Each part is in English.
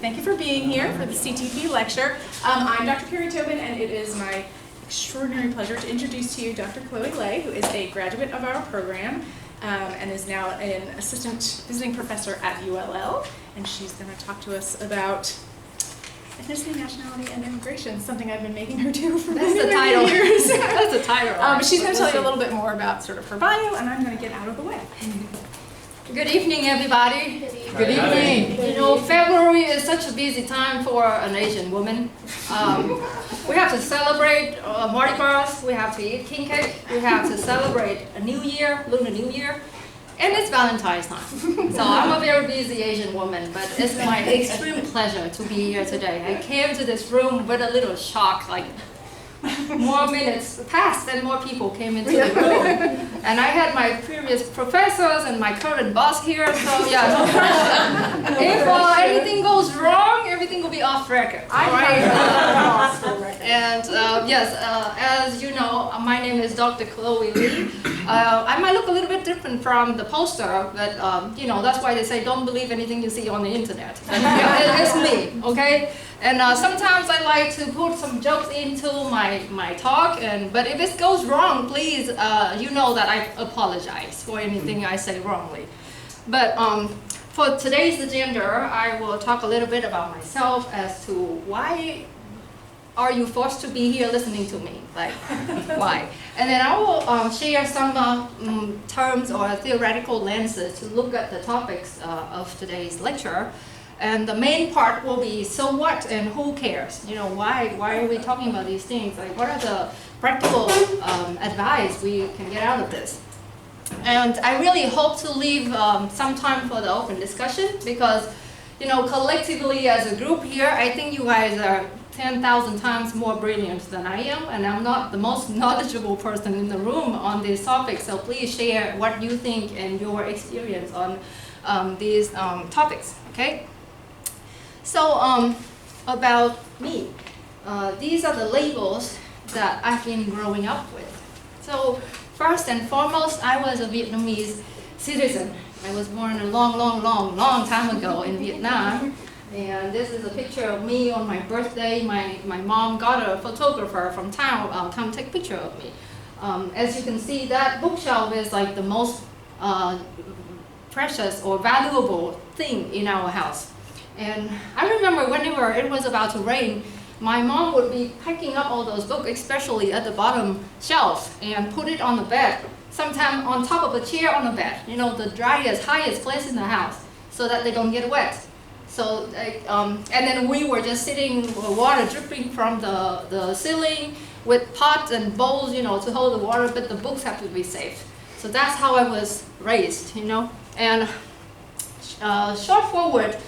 Thank you for being here for the CTP lecture. I'm Dr. Carrie Tobin, and it is my extraordinary pleasure to introduce to you Dr. Chloe Lay, who is a graduate of our program and is now an assistant visiting professor at ULL. And she's going to talk to us about ethnicity, nationality, and immigration, something I've been making her do for many years. That's the title. She's going to tell you a little bit more about sort of her bio, and I'm going to get out of the way. Good evening, everybody. Good evening. You know, February is such a busy time for an Asian woman. We have to celebrate Mardi Gras, we have to eat king cake, we have to celebrate a new year, Lunar New Year, and it's Valentine's time. So I'm a very busy Asian woman, but it's my extreme pleasure to be here today. I came to this room with a little shock, like more minutes passed and more people came into the room. And I had my previous professors and my current boss here, so yeah, no pressure. If anything goes wrong, everything will be off record. And yes, as you know, my name is Dr. Chloe Lee. I might look a little bit different from the poster, but you know, that's why they say don't believe anything you see on the internet. It's me, okay? And sometimes I like to put some jokes into my talk, but if it goes wrong, please, you know that I apologize for anything I say wrongly. But for today's agenda, I will talk a little bit about myself as to why are you forced to be here listening to me, like why? And then I will share some terms or theoretical lenses to look at the topics of today's lecture. And the main part will be, so what and who cares? You know, why are we talking about these things? Like, what are the practical advice we can get out of this? And I really hope to leave some time for the open discussion because, you know, collectively as a group here, I think you guys are 10,000 times more brilliant than I am, and I'm not the most knowledgeable person in the room on this topic, so please share what you think and your experience on these topics, okay? So about me, these are the labels that I've been growing up with. So first and foremost, I was a Vietnamese citizen. I was born a long time ago in Vietnam. And this is a picture of me on my birthday. My mom got a photographer from town come take a picture of me. As you can see, that bookshelf is like the most precious or valuable thing in our house. And I remember whenever it was about to rain, my mom would be packing up all those books, especially at the bottom shelf, and put it on the bed, sometimes on top of a chair on the bed, you know, the driest, highest place in the house, so that they don't get wet. So, and then we were just sitting with water dripping from the ceiling with pots and bowls, you know, to hold the water, but the books have to be safe. So that's how I was raised, you know. And short forward,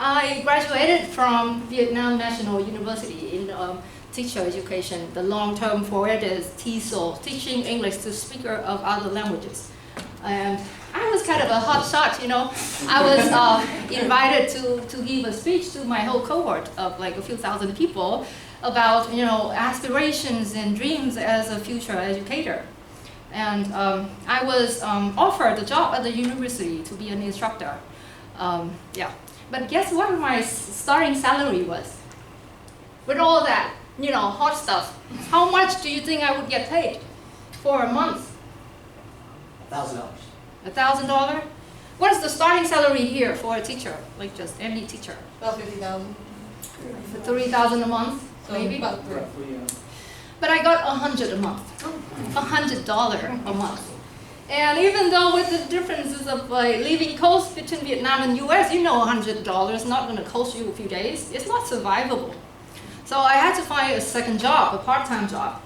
I graduated from Vietnam National University in teacher education. The long term for it is TESOL, Teaching English to Speaker of Other Languages. And I was kind of a hot shot, you know. I was invited to give a speech to my whole cohort of like a few thousand people about, you know, aspirations and dreams as a future educator. And I was offered a job at the university to be an instructor. Yeah. But guess what my starting salary was? With all that, you know, hot stuff. How much do you think I would get paid for a month? $1,000. $1,000? What is the starting salary here for a teacher? Like just any teacher? About 50,000. $3,000 a month, So maybe? about three. But I got $100 a month. $100 a month. And even though with the differences of like living costs between Vietnam and US, you know $100 is not going to cost you a few days. It's not survivable. So I had to find a second job, a part-time job,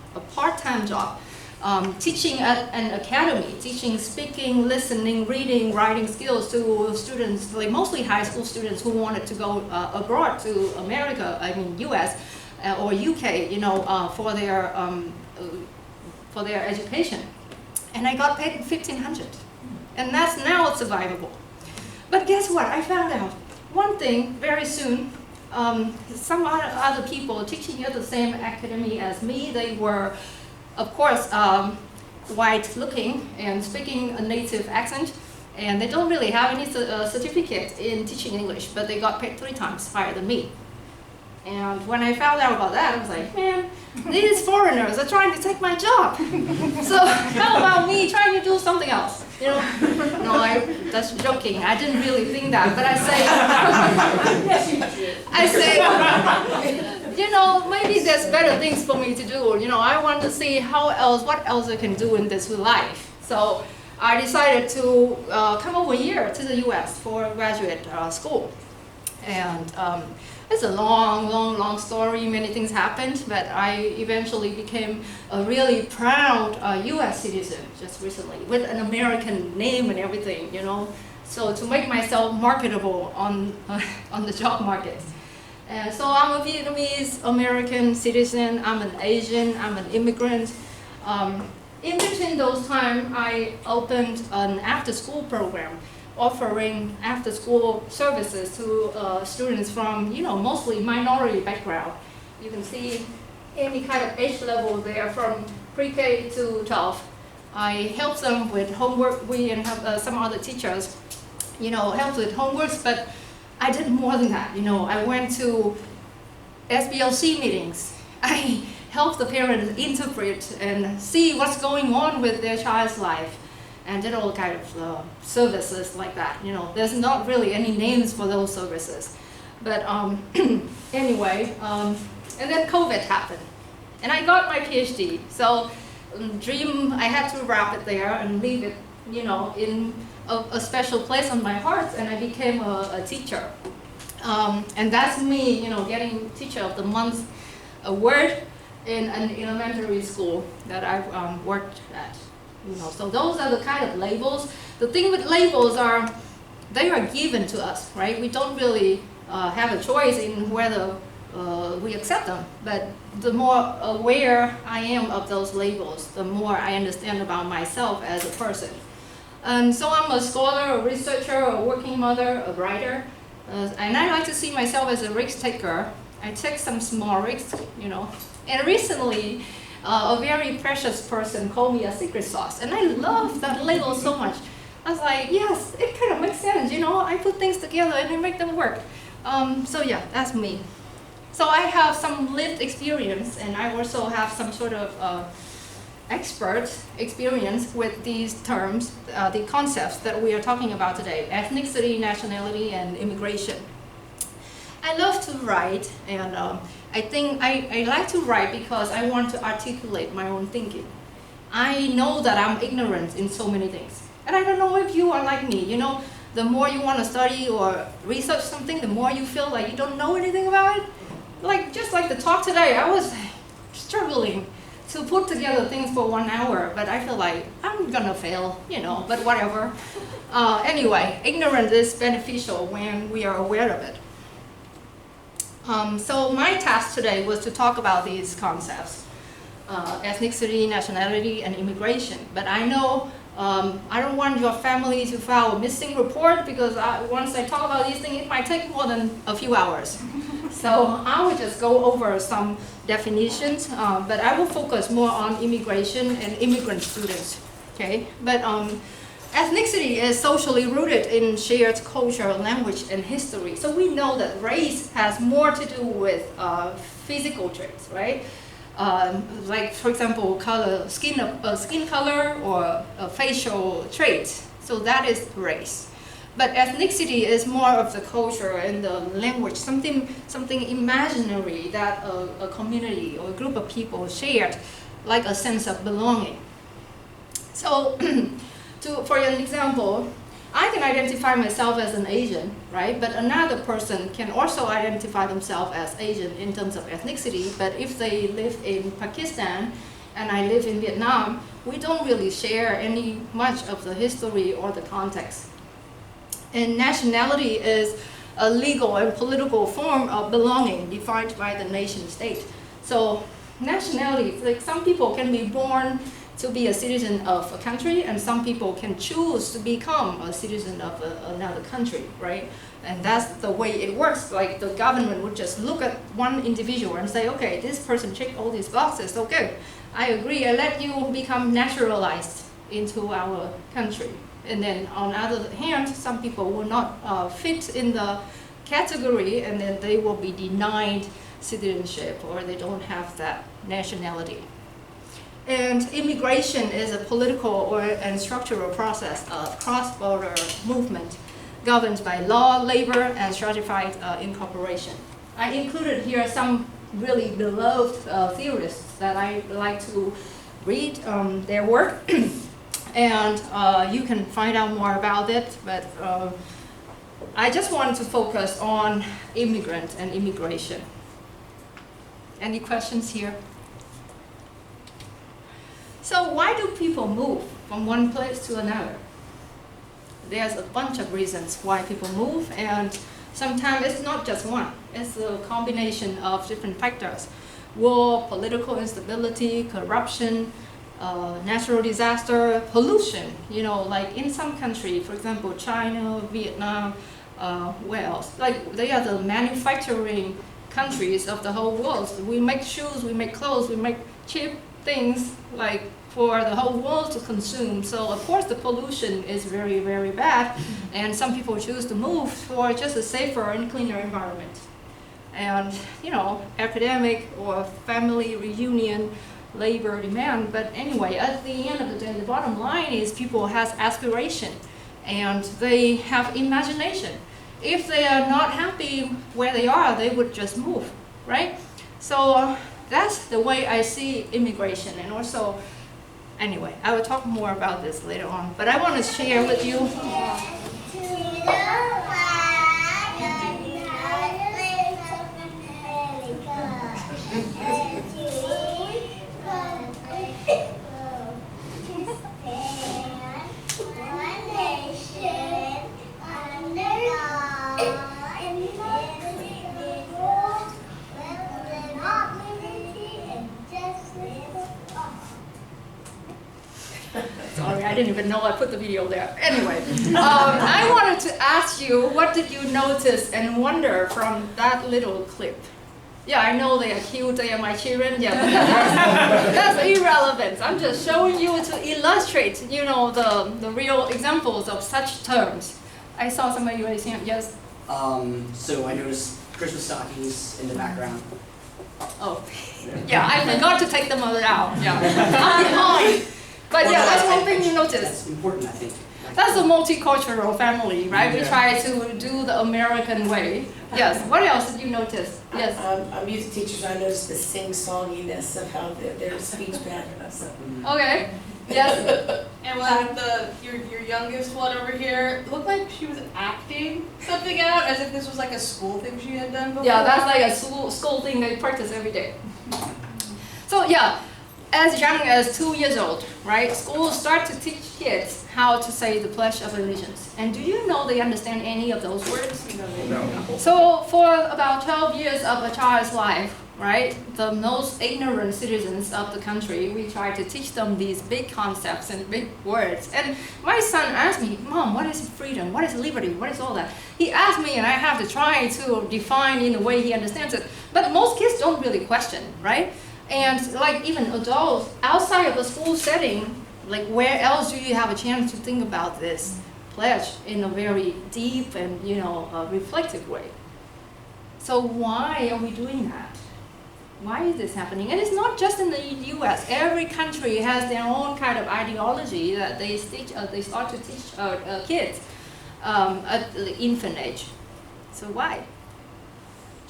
teaching at an academy, teaching speaking, listening, reading, writing skills to students, like mostly high school students who wanted to go abroad to America, I mean US or UK, you know, for their education. And I got paid $1,500, and that's now survivable. But guess what? I found out one thing very soon. Some other people teaching at the same academy as me, they were, of course, white-looking and speaking a native accent. And they don't really have any certificate in teaching English, but they got paid 3 times higher than me. And when I found out about that, I was like, man, these foreigners are trying to take my job. So how about me trying to do something else? You know? No, that's joking. I didn't really think that, but I say, you know, maybe there's better things for me to do. You know, I want to see what else I can do in this life. So I decided to come over here to the US for graduate school. And it's a long story. Many things happened, but I eventually became a really proud US citizen just recently with an American name and everything, you know. So to make myself marketable on the job market. And so I'm a Vietnamese American citizen, I'm an Asian, I'm an immigrant. In between those times, I opened an after-school program offering after-school services to students from, you know, mostly minority background. You can see any kind of age level there from pre-K to 12. I help them with homework. We and have some other teachers, you know, help with homeworks, but I did more than that. You know, I went to SBLC meetings. I helped the parents interpret and see what's going on with their child's life, and did all kind of services like that. You know, there's not really any names for those services, but anyway, and then COVID happened, and I got my PhD. So I had to wrap it there and leave it, you know, in a special place on my heart, and I became a teacher. And that's me, you know, getting Teacher of the Month award in an elementary school that I worked at. You know, so those are the kind of labels. The thing with labels are, they are given to us, right? We don't really have a choice in whether we accept them. But the more aware I am of those labels, the more I understand about myself as a person. And so I'm a scholar, a researcher, a working mother, a writer. And I like to see myself as a risk taker. I take some small risks, you know. And recently, a very precious person called me a secret sauce, and I love that label so much. I was like, yes, it kind of makes sense, you know, I put things together and I make them work. So yeah, that's me. So I have some lived experience, and I also have some sort of expert experience with these terms, the concepts that we are talking about today: ethnicity, nationality, and immigration. I love to write, and I think I like to write because I want to articulate my own thinking. I know that I'm ignorant in so many things. And I don't know if you are like me, you know, the more you want to study or research something, the more you feel like you don't know anything about it. Like, just like the talk today, I was struggling to put together things for 1 hour, but I feel like I'm gonna fail, you know, but whatever. Anyway, ignorance is beneficial when we are aware of it. So my task today was to talk about these concepts, ethnicity, nationality, and immigration. But I know I don't want your family to file a missing report, because once I talk about these things, it might take more than a few hours. So I will just go over some definitions, but I will focus more on immigration and immigrant students, okay? But ethnicity is socially rooted in shared culture, language, and history. So we know that race has more to do with physical traits, right? Like, for example, skin color or facial traits. So that is race. But ethnicity is more of the culture and the language, something imaginary that a community or a group of people shared, like a sense of belonging. So, for an example, I can identify myself as an Asian, right? But another person can also identify themselves as Asian in terms of ethnicity. But if they live in Pakistan and I live in Vietnam, we don't really share any much of the history or the context. And nationality is a legal and political form of belonging defined by the nation state. So nationality, like, some people can be born to be a citizen of a country, and some people can choose to become a citizen of another country, right? And that's the way it works. Like, the government would just look at one individual and say, okay, this person checked all these boxes, okay, I agree, I let you become naturalized into our country. And then on the other hand, some people will not fit in the category, and then they will be denied citizenship, or they don't have that nationality. And immigration is a political and structural process of cross-border movement governed by law, labor, and stratified incorporation. I included here some really beloved theorists that I like to read their work. And you can find out more about it, but I just wanted to focus on immigrant and immigration. Any questions here? So why do people move from one place to another? There's a bunch of reasons why people move, and sometimes it's not just one. It's a combination of different factors. War, political instability, corruption, natural disaster, pollution. You know, like in some countries, for example, China, Vietnam, where else? Like they are the manufacturing countries of the whole world. We make shoes, we make clothes, we make cheap things like for the whole world to consume. So of course the pollution is very, very bad, and some people choose to move for just a safer and cleaner environment. And you know, academic or family reunion, labor demand. But anyway, at the end of the day, the bottom line is people have aspiration and they have imagination. If they are not happy where they are, they would just move, right? So that's the way I see immigration. And also, anyway, I will talk more about this later on, but I want to share with you. Sorry, I didn't even know I put the video there. Anyway, I wanted to ask you, what did you notice and wonder from that little clip? Yeah, I know they are cute, they are my children, yeah, but that's irrelevant. I'm just showing you to illustrate, you know, the real examples of such terms. I saw somebody raise hand, yes? So I noticed Christmas stockings in the background. Oh, yeah, I forgot to take them all out, yeah. I'm behind. But yeah, that's one thing you notice. That's important, I think. That's a multicultural family, right? We try to do the American way. Yes, what else did you notice? Yes. I'm music teacher, so I noticed the sing-songiness of how their speech patterns. Okay, yes. And when your youngest one over here looked like she was acting something out, as if this was like a school thing she had done before. Yeah, that's like a school thing they practice every day. So yeah, as young as 2 years old, right? Schools start to teach kids how to say the Pledge of Allegiance. And do you know they understand any of those words? No. So for about 12 years of a child's life, right, the most ignorant citizens of the country, we try to teach them these big concepts and big words. And my son asked me, Mom, what is freedom? What is liberty? What is all that? He asked me, and I have to try to define in the way he understands it. But most kids don't really question, right? And like even adults, outside of the school setting, like where else do you have a chance to think about this pledge in a very deep and, you know, reflective way? So why are we doing that? Why is this happening? And it's not just in the U.S. Every country has their own kind of ideology that they start to teach kids at the infant age. So why?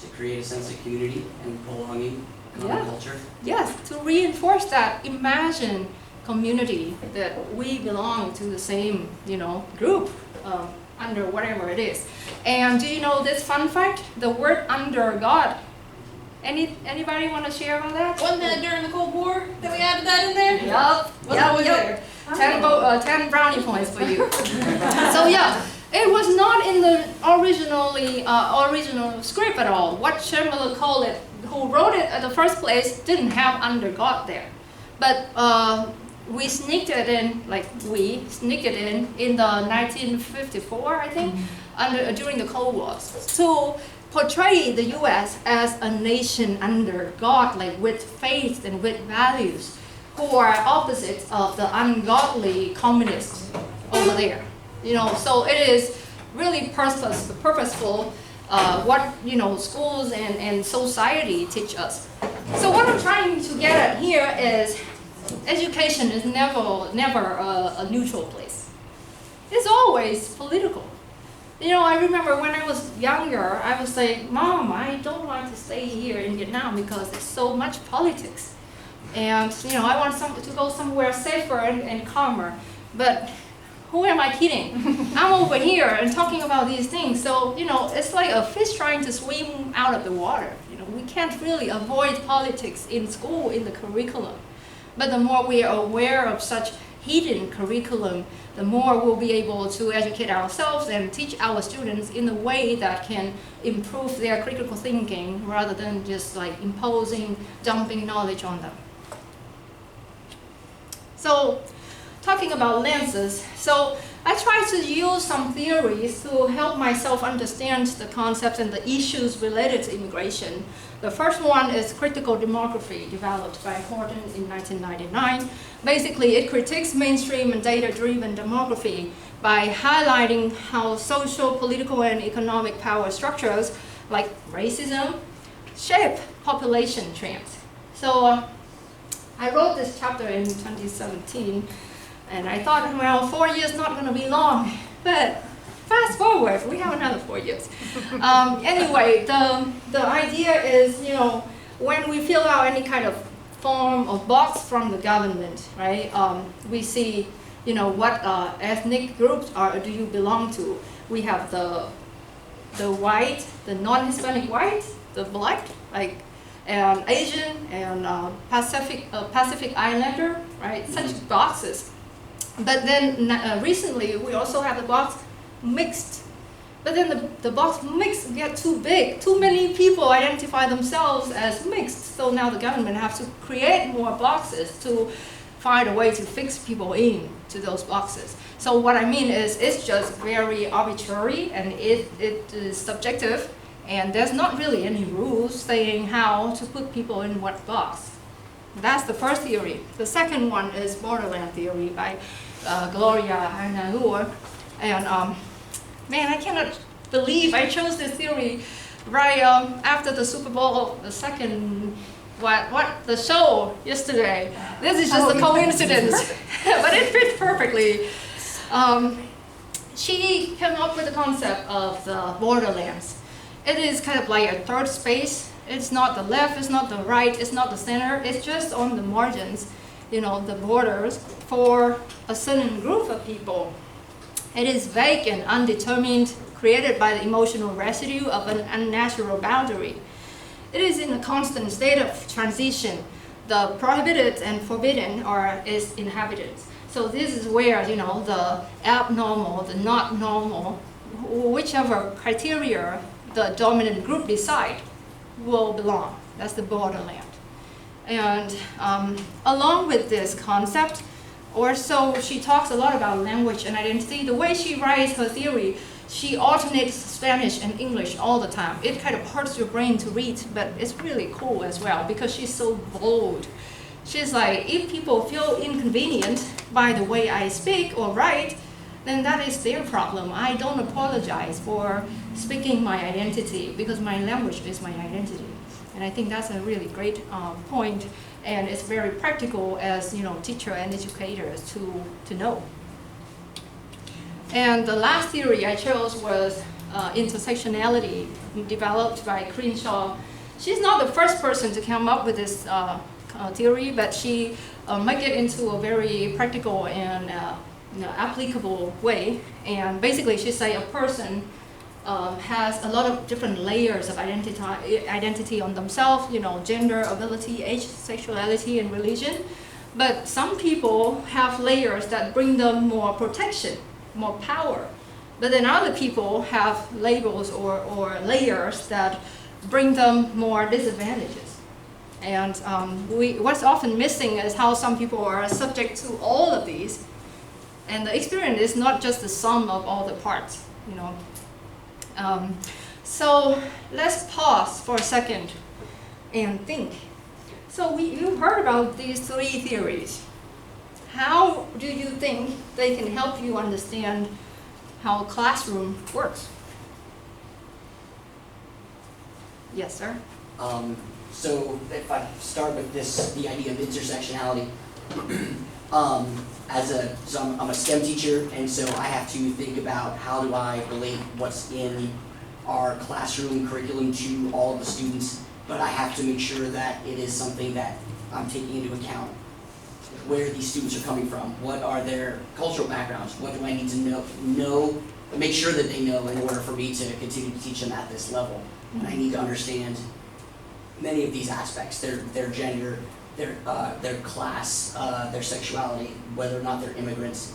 To create a sense of community and belonging, common culture. Yes, to reinforce that imagined community that we belong to the same, you know, group under whatever it is. And do you know this fun fact? The word under God. Anybody want to share on that? Wasn't that during the Cold War that we added that in there? Yup. Was always there. 10 brownie points for you. So yeah, it was not in the original script at all. What Chamberlain called it, who wrote it at the first place, didn't have under God there. But we sneaked it in the 1954, I think, during the Cold War, to portray the U.S. as a nation under God, like with faith and with values, who are opposites of the ungodly communists over there. So it is really purposeful what schools and society teach us. So what I'm trying to get at here is education is never a neutral place. It's always political. I remember when I was younger, I was like, Mom, I don't want to stay here in Vietnam because it's so much politics. And I want to go somewhere safer and calmer. But who am I kidding? I'm over here and talking about these things. So, it's like a fish trying to swim out of the water. We can't really avoid politics in school, in the curriculum. But the more we are aware of such hidden curriculum, the more we'll be able to educate ourselves and teach our students in a way that can improve their critical thinking rather than just like imposing, dumping knowledge on them. So, talking about lenses, so I try to use some theories to help myself understand the concepts and the issues related to immigration. The first one is critical demography, developed by Horton in 1999. Basically, it critiques mainstream and data-driven demography by highlighting how social, political, and economic power structures, like racism, shape population trends. So I wrote this chapter in 2017, and I thought, well, 4 years not going to be long, but fast forward, we have another 4 years. Anyway, the idea is, when we fill out any kind of form or box from the government, right? We see, what ethnic groups do you belong to? We have the white, the non-Hispanic white, the black, and Asian and Pacific Islander, right? Such boxes. But then recently we also have the box mixed. But then the box mixed get too big. Too many people identify themselves as mixed. So now the government has to create more boxes to find a way to fix people in to those boxes. So what I mean is it's just very arbitrary and it is subjective, and there's not really any rules saying how to put people in what box. That's the first theory. The second one is borderland theory by Gloria Hernalur. And man, I cannot believe I chose this theory right after the Super Bowl, the second, the show yesterday. This is just a coincidence, but it fits perfectly. She came up with the concept of the borderlands. It is kind of like a third space. It's not the left, it's not the right, it's not the center, it's just on the margins, the borders for a certain group of people. It is vague and undetermined, created by the emotional residue of an unnatural boundary. It is in a constant state of transition. The prohibited and forbidden are its inhabitants. So this is where, the abnormal, the not normal, whichever criteria the dominant group decide will belong. That's the borderland. And along with this concept, also she talks a lot about language and identity. The way she writes her theory, she alternates Spanish and English all the time. It kind of hurts your brain to read, but it's really cool as well because she's so bold. She's like, if people feel inconvenient by the way I speak or write, then that is their problem. I don't apologize for speaking my identity because my language is my identity. And I think that's a really great point, and it's very practical as teacher and educators to know. And the last theory I chose was intersectionality, developed by Crenshaw. She's not the first person to come up with this theory, but she make it into a very practical and applicable way. And basically, she say a person has a lot of different layers of identity on themselves, gender, ability, age, sexuality, and religion. But some people have layers that bring them more protection, more power. But then other people have labels or layers that bring them more disadvantages. And what's often missing is how some people are subject to all of these. And the experience is not just the sum of all the parts, So let's pause for a second and think. So you've heard about these three theories. How do you think they can help you understand how a classroom works. Yes, sir? So if I start with the idea of intersectionality, so I'm a STEM teacher, and so I have to think about how do I relate what's in our classroom curriculum to all of the students, but I have to make sure that it is something that I'm taking into account where these students are coming from, what are their cultural backgrounds, what do I need to know, make sure that they know in order for me to continue to teach them at this level. And I need to understand many of these aspects, their gender, their class, their sexuality, whether or not they're immigrants.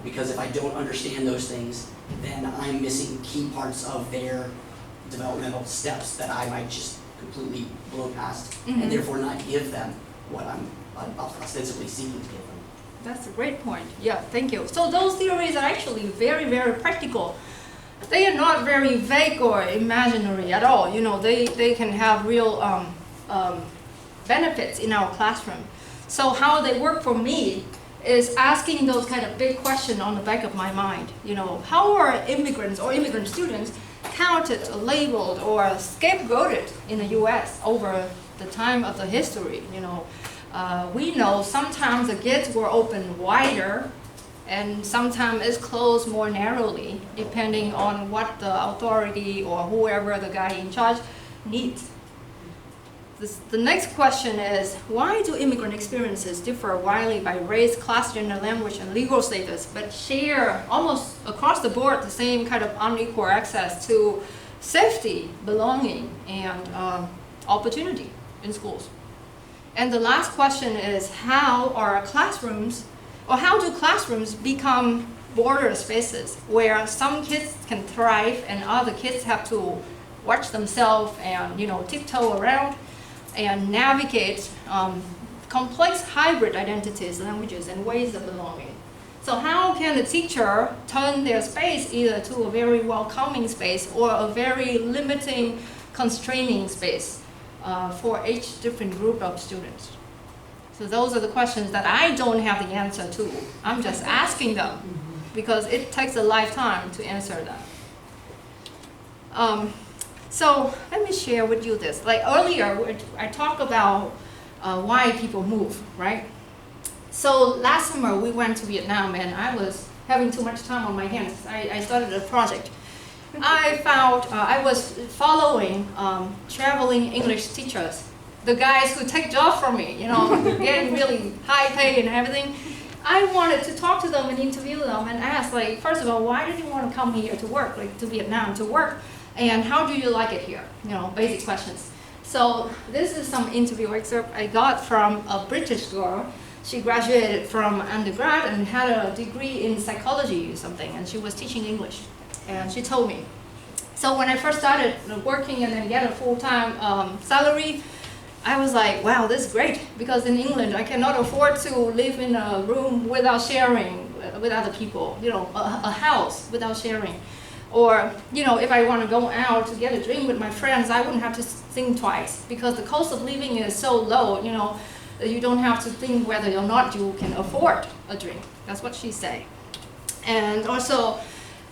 Because if I don't understand those things, then I'm missing key parts of their developmental steps that I might just completely blow past, and therefore not give them what I'm ostensibly seeking to give them. That's a great point. Yeah, thank you. So those theories are actually very, very practical. They are not very vague or imaginary at all. You know, they can have real benefits in our classroom. So how they work for me is asking those kind of big questions on the back of my mind. You know, how are immigrants or immigrant students counted, labeled, or scapegoated in the U.S. over the time of the history? You know, we know sometimes the gates were opened wider, and sometimes it's closed more narrowly, depending on what the authority or whoever the guy in charge needs. The next question is, why do immigrant experiences differ widely by race, class, gender, language, and legal status, but share almost across the board the same kind of unequal access to safety, belonging, and opportunity in schools? And the last question is, how do classrooms become border spaces where some kids can thrive and other kids have to watch themselves and, you know, tiptoe around and navigate complex hybrid identities, languages, and ways of belonging? So how can a teacher turn their space either to a very welcoming space or a very limiting, constraining space for each different group of students? So those are the questions that I don't have the answer to. I'm just asking them because it takes a lifetime to answer them. So let me share with you this. Like earlier, I talked about why people move, right? So last summer we went to Vietnam, and I was having too much time on my hands. I started a project. I found I was following traveling English teachers, the guys who take jobs from me, you know, getting really high pay and everything. I wanted to talk to them and interview them and ask, like, first of all, why did you want to come here to work, like to Vietnam to work? And how do you like it here? You know, basic questions. So this is some interview excerpt I got from a British girl. She graduated from undergrad and had a degree in psychology or something, and she was teaching English. And she told me, so when I first started working and then get a full-time salary, I was like, wow, this is great, because in England I cannot afford to live in a room without sharing with other people, you know, a house without sharing. Or, you know, if I want to go out to get a drink with my friends, I wouldn't have to think twice, because the cost of living is so low, you know, you don't have to think whether or not you can afford a drink. That's what she said. And also,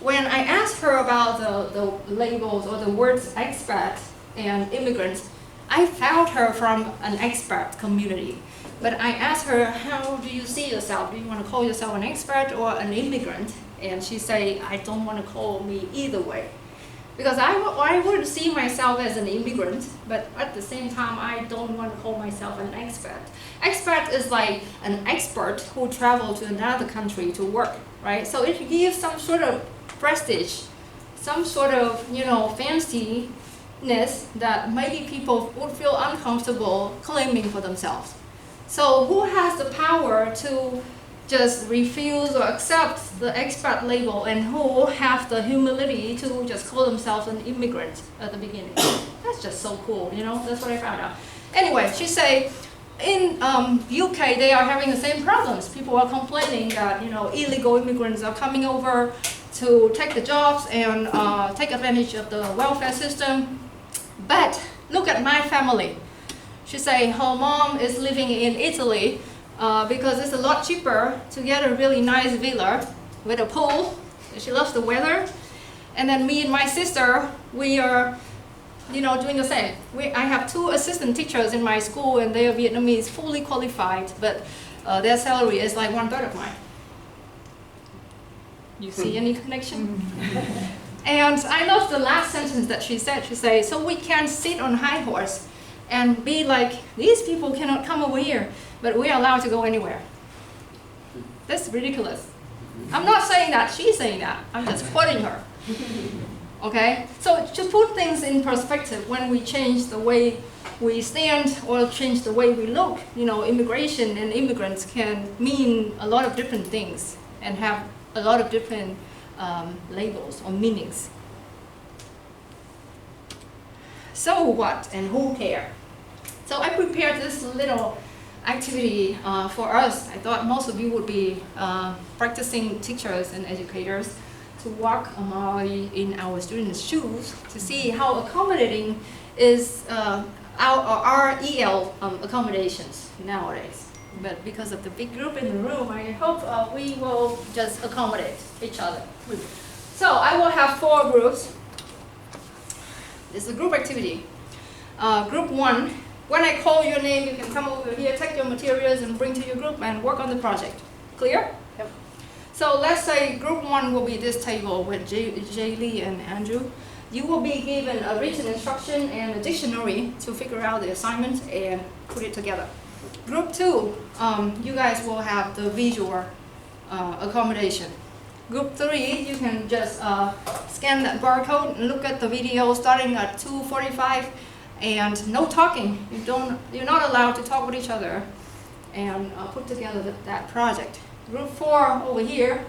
when I asked her about the labels or the words expat and immigrants, I found her from an expat community. But I asked her, how do you see yourself? Do you want to call yourself an expat or an immigrant? And she said, I don't want to call me either way. Because I would see myself as an immigrant, but at the same time, I don't want to call myself an expat. Expat is like an expert who traveled to another country to work, right? So it gives some sort of prestige, some sort of, you know, fanciness that maybe people would feel uncomfortable claiming for themselves. So who has the power to just refuse or accept the expat label, and who have the humility to just call themselves an immigrant at the beginning? That's just so cool, you know, that's what I found out. Anyway, she said, in UK, they are having the same problems. People are complaining that, you know, illegal immigrants are coming over to take the jobs and take advantage of the welfare system. But look at my family. She said her mom is living in Italy because it's a lot cheaper to get a really nice villa with a pool She loves the weather. And then me and my sister, we are, doing the same. I have 2 assistant teachers in my school, and they are Vietnamese, fully qualified, but their salary is like 1/3 of mine. You see any connection? And I love the last sentence that she said. She said, so we can sit on high horse and be like, these people cannot come over here, but we are allowed to go anywhere. That's ridiculous. I'm not saying that, she's saying that. I'm just quoting her. Okay? So to put things in perspective, when we change the way we stand or change the way we look, immigration and immigrants can mean a lot of different things and have a lot of different labels or meanings. So what and who care? So I prepared this little activity for us. I thought most of you would be practicing teachers and educators to walk in our students' shoes to see how accommodating is our EL accommodations nowadays. But because of the big group in the room, I hope we will just accommodate each other. So I will have 4 groups. It's a group activity. Group 1, when I call your name, you can come over here, take your materials and bring to your group and work on the project. Clear? Yep. So let's say group 1 will be this table with Jay Lee and Andrew. You will be given a written instruction and a dictionary to figure out the assignment and put it together. Group 2, you guys will have the visual accommodation. Group 3, you can just scan that barcode and look at the video starting at 2:45, and no talking. You're not allowed to talk with each other, and put together that project. Group 4 over here,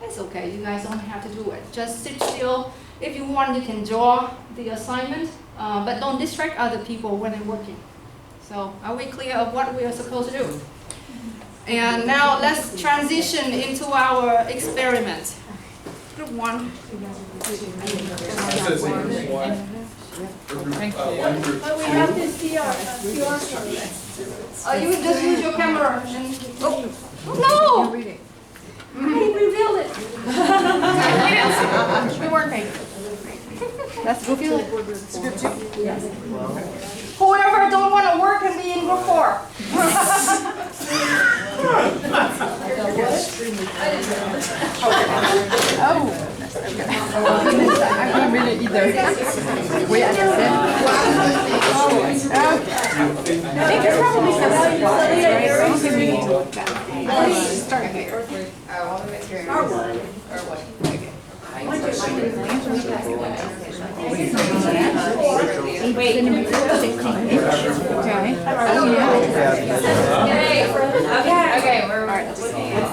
it's okay. You guys don't have to do it. Just sit still. If you want, you can draw the assignment, but don't distract other people when they're working. So are we clear of what we are supposed to do? And now let's transition into our experiment. Group 1. But we have to see our QR code. You can just use your camera and... Oh, no! I revealed it. We weren't paid. That's group 2. Whoever don't want to work can be in group 4. I couldn't read it either. We understand. I think there's probably start here. Okay, we're all right. Let's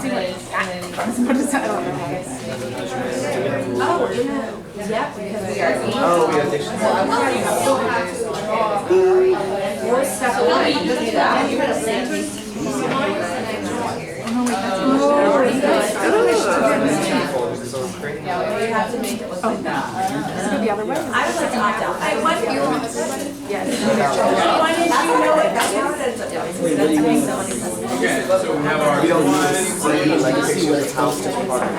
see what is that? Yeah, because we are. You have to make it look like that. Let's go the other way. I would like to opt out. I want you on this one. Yes. Why did you know it? Okay, so we have our We don't need to see like a picture of the house to part.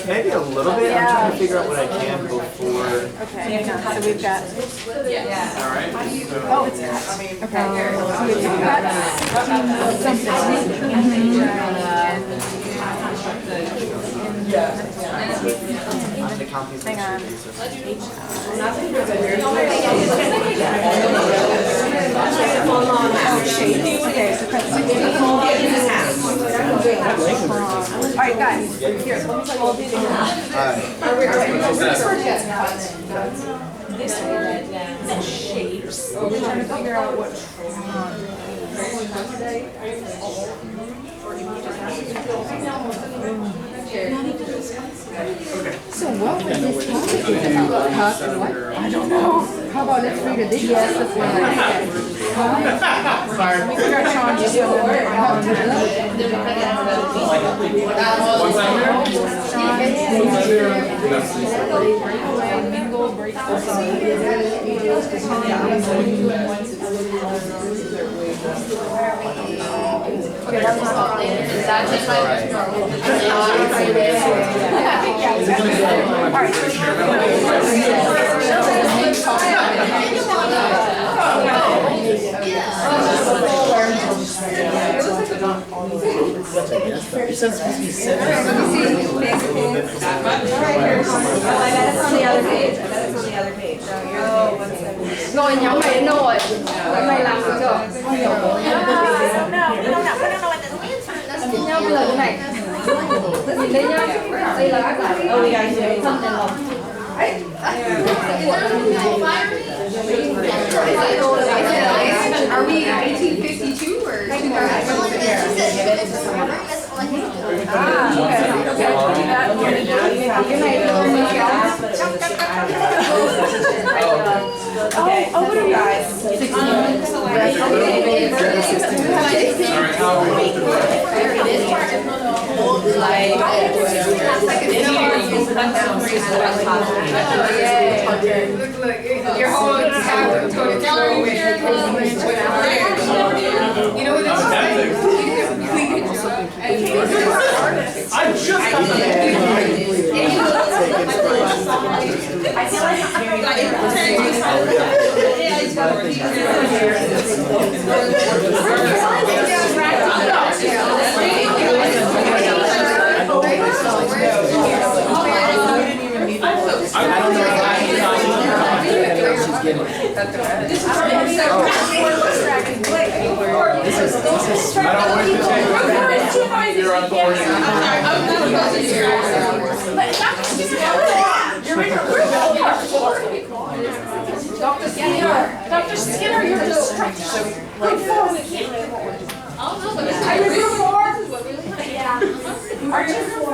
Maybe a little bit. I'm trying to figure out what I can before. Okay, so we've got. all right. So Oh, it's cut. Okay. So we've The counties. Hang on. Okay, so cut 16. All right, guys. Here. We'll do this one shapes. We're trying to figure out what. So what was this topic about? What? I don't know. How about let's read it? Yes, that's what I said. We could try Sean just Rồi nhóm mày đến đâu rồi? Mày làm được chưa? Nhìn nhau bây giờ thế này. Nhìn đây nhá. Đây là các bạn. Thân này lòng. Are we 1852 or? Oh, what are you guys? Your whole gallery here. You know what this is? I just Dr. Skinner, you're distracted. Look forward, we can't move forward.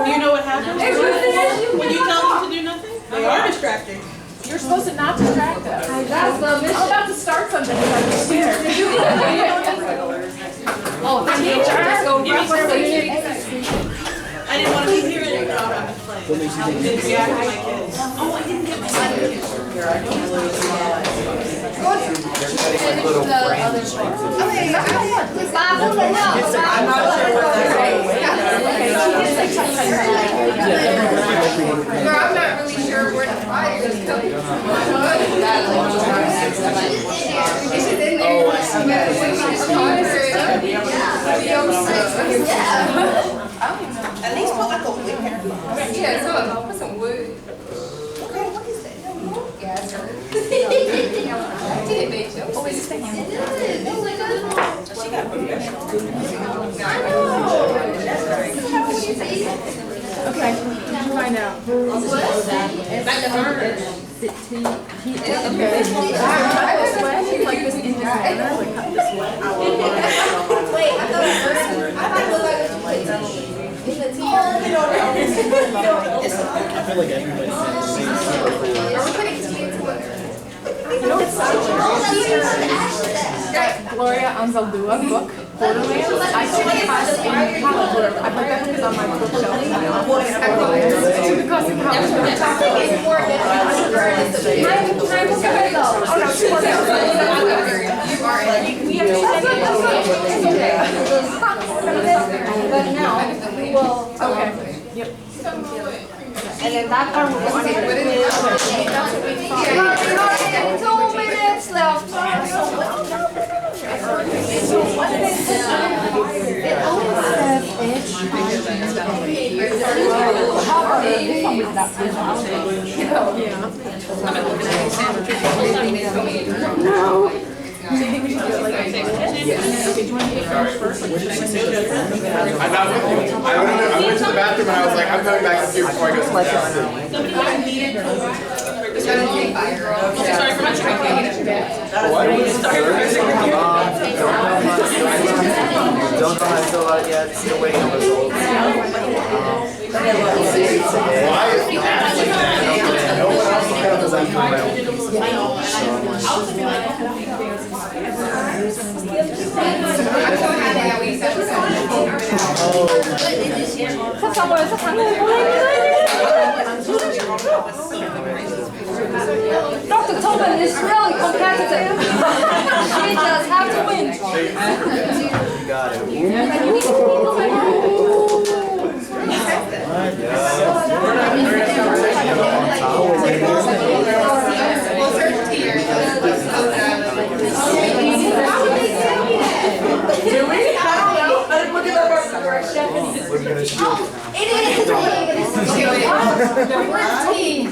Do you know what happens when you tell them to do nothing? They are distracting. You're supposed to not distract us. I'm about to start something with Dr. Skinner. Oh, the teacher. I didn't want to be here and thought I was playing. How did they react to my kids? Oh, I didn't get my kids. Like little frames. Okay, I'm not sure what that I'm not really sure where the fire is coming from. Is it in there? At least put like a wig here. Yeah, so I'll put some wood. Okay, what is that? Gas or She got professional. Okay, did you find out? Back to her. Like this in this manner, like cut this way. Wait, I thought it looked like it was in the tea. I feel like everybody's saying the same thing. Are we putting tea into it? You know what's Gloria Anzaldúa's book, Borderland. I took a class in college where I put that book on my bookshelf in my office. I took a class in college where I talked about it. Oh no, she wasn't. We have to send it. But now, we will. Okay, yep. And then that part will go on here. That's what we thought. 2 minutes left. So you think we should do it like a okay, do you want to eat first? I'm not with you. I went to the bathroom and I was like, I'm coming back up here before I go sit down. Sorry for my training. What? Don't know how to fill out yet. Still waiting on results. Why is the ass like that? No one else is Because I'm doing my own piece. So Dr. Tobin is really competitive. She just have to win. You got it. Do we? I don't know. I didn't look at that direction. We're gonna shoot. It is. We're a team.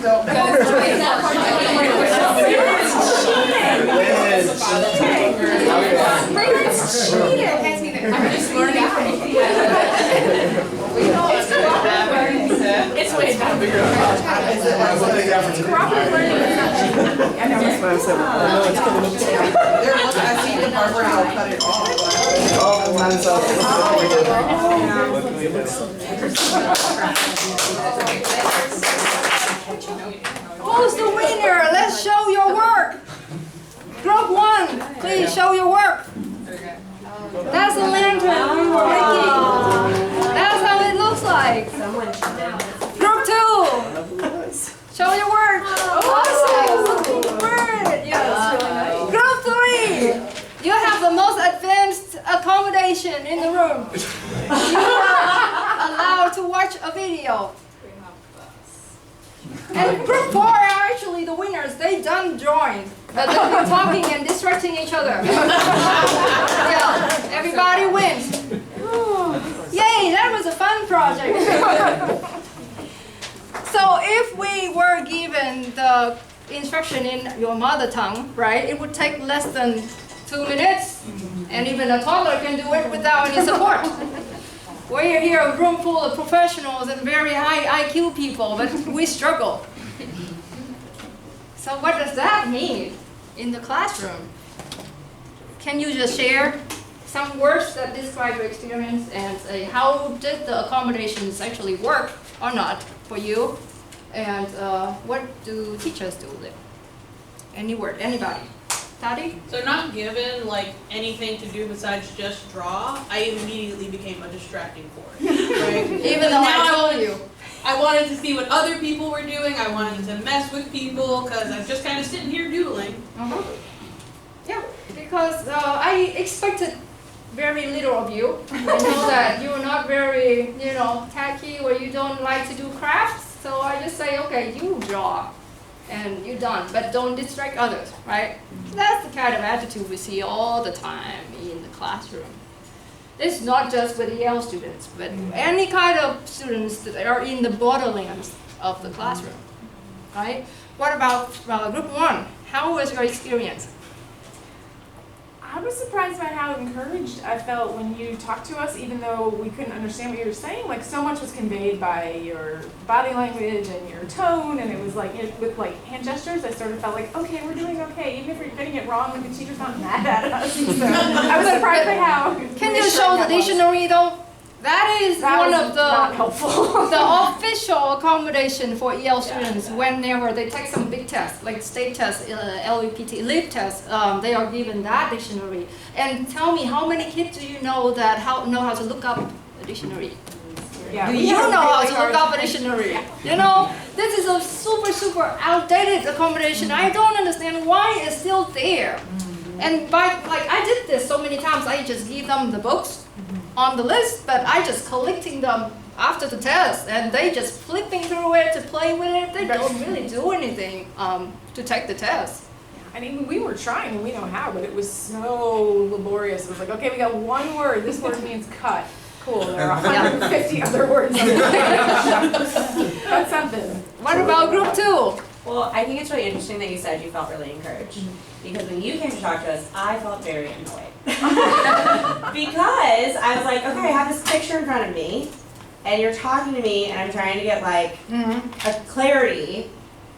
It's way better. Cooperative learning is not cheating. That's what I said. I see the barber will cut it off. Oh, mine's up. What can we do? Who's the winner? Let's show your work. Group 1, please show your work. That's a lantern we were making. That's how it looks like. Group 2, show your work. Awesome. Great. Yes. Group 3, you have the most advanced accommodation in the room. You are allowed to watch a video. And group 4 are actually the winners. They done drawing, but they've been talking and distracting each other. Yeah, everybody wins. Yay, that was a fun project. So if we were given the instruction in your mother tongue, right, it would take less than 2 minutes, and even a toddler can do it without any support. We're here a room full of professionals and very high IQ people, but we struggle. So what does that mean in the classroom? Can you just share some words that describe your experience and say how did the accommodations actually work or not for you? And what do teachers do there? Any word, anybody? Tati? So not given like anything to do besides just draw, I immediately became a distracting force. Right? Even though I told you. I wanted to see what other people were doing. I wanted to mess with people because I'm just kind of sitting here doodling. Yeah, because I expected very little of you. I know that you're not very, tacky or you don't like to do crafts. So I just say, okay, you draw. And you're done, but don't distract others, right? That's the kind of attitude we see all the time in the classroom. It's not just with Yale students, but any kind of students that are in the borderlands of the classroom, right? What about group 1? How was your experience? I was surprised by how encouraged I felt when you talked to us, even though we couldn't understand what you were saying. Like, so much was conveyed by your body language and your tone, and it was like, with like hand gestures, I sort of felt like, okay, we're doing okay, even if we're getting it wrong, like the teacher's not mad at us. So I was surprised by how. Can you show the dictionary though? That is one of not helpful. the official accommodation for EL students whenever they take some big test, like state test, LEPT, LEAP test, they are given that dictionary. And tell me, how many kids do you know that know how to look up a dictionary? Yeah, Do you know how to look up a dictionary? You know, this is a super outdated accommodation. I don't understand why it's still there. And I did this so many times, I just give them the books on the list, but I just collecting them after the test, and they just flipping through it to play with it. They don't really do anything to take the test. I mean, we were trying and we know how, but it was so laborious. It was like, okay, we got one word. This word means cut. Cool. There are 150 other words. That's something. What about group 2? Well, I think it's really interesting that you said you felt really encouraged. Because when you came to talk to us, I felt very annoyed. Because I was like, okay, I have this picture in front of me, and you're talking to me, and I'm trying to get like a clarity,